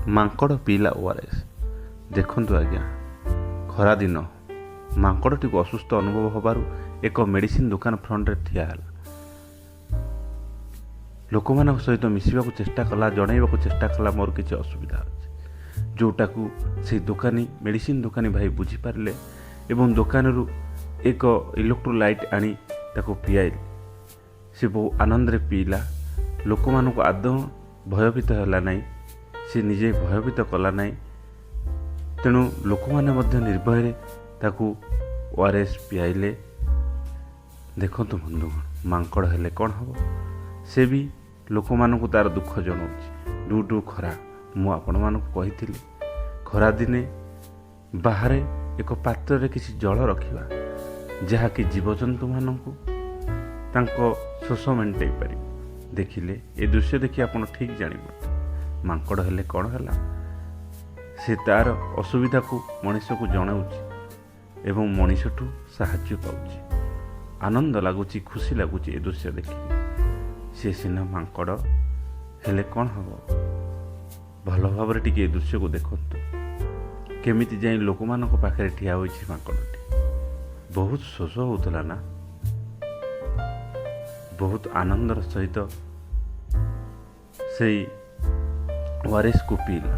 ମାଙ୍କଡ଼ ପିଇଲା ORS। ଦେଖନ୍ତୁ ଆଜ୍ଞା, ଖରାଦିନ ମାଙ୍କଡ଼ଟିକୁ ଅସୁସ୍ଥ ଅନୁଭବ ହେବାରୁ ଏକ ମେଡ଼ିସିନ ଦୋକାନ ଫ୍ରଣ୍ଟରେ ଠିଆ ହେଲା। ଲୋକମାନଙ୍କ ସହିତ ମିଶିବାକୁ ଚେଷ୍ଟା କଲା, ଜଣାଇବାକୁ ଚେଷ୍ଟା କଲା ମୋର କିଛି ଅସୁବିଧା ଅଛି, ଯେଉଁଟାକୁ ସେହି ଦୋକାନୀ ମେଡ଼ିସିନ ଦୋକାନୀ ଭାଇ ବୁଝିପାରିଲେ ଏବଂ ଦୋକାନରୁ ଏକ ଇଲେକ୍ଟ୍ରୋଲାଇଟ୍ ଆଣି ତାକୁ ପିଆଇଲେ। ସେ ବହୁ ଆନନ୍ଦରେ ପିଇଲା। ଲୋକମାନଙ୍କୁ ଆଦୌ ଭୟଭୀତ ହେଲା ନାହିଁ, ସେ ନିଜେ ଭୟଭୀତ କଲା ନାହିଁ। ତେଣୁ ଲୋକମାନେ ମଧ୍ୟ ନିର୍ଭୟରେ ତାକୁ ORS ପିଆଇଲେ। ଦେଖନ୍ତୁ ବନ୍ଧୁଗଣ, ମାଙ୍କଡ଼ ହେଲେ କ'ଣ ହେବ, ସେ ବି ଲୋକମାନଙ୍କୁ ତା'ର ଦୁଃଖ ଜଣାଉଛି। ଡୁ ଖରା, ମୁଁ ଆପଣମାନଙ୍କୁ କହିଥିଲି ଖରାଦିନେ ବାହାରେ ଏକ ପାତ୍ରରେ କିଛି ଜଳ ରଖିବା, ଯାହାକି ଜୀବଜନ୍ତୁମାନଙ୍କୁ ତାଙ୍କ ଶୋଷ ମେଣ୍ଟାଇ ପାରିବ। ଦେଖିଲେ ଏ ଦୃଶ୍ୟ ଦେଖି ଆପଣ ଠିକ୍ ଜାଣିପାରିବେ ମାଙ୍କଡ଼ ହେଲେ କ'ଣ ହେଲା। ସେ ତା'ର ଅସୁବିଧାକୁ ମଣିଷକୁ ଜଣାଉଛି ଏବଂ ମଣିଷଠୁ ସାହାଯ୍ୟ ପାଉଛି। ଆନନ୍ଦ ଲାଗୁଛି, ଖୁସି ଲାଗୁଛି ଏ ଦୃଶ୍ୟ ଦେଖିକି। ସେ ସିନା ମାଙ୍କଡ଼ ହେଲେ କ'ଣ ହେବ, ଭଲ ଭାବରେ ଟିକେ ଏ ଦୃଶ୍ୟକୁ ଦେଖନ୍ତୁ। କେମିତି ଯାଇ ଲୋକମାନଙ୍କ ପାଖରେ ଠିଆ ହୋଇଛି ମାଙ୍କଡ଼ଟି। ବହୁତ ଶୋଷ ହେଉଥିଲା ନା, ବହୁତ ଆନନ୍ଦର ସହିତ ସେଇ ORSକୁ ପିଇଲା।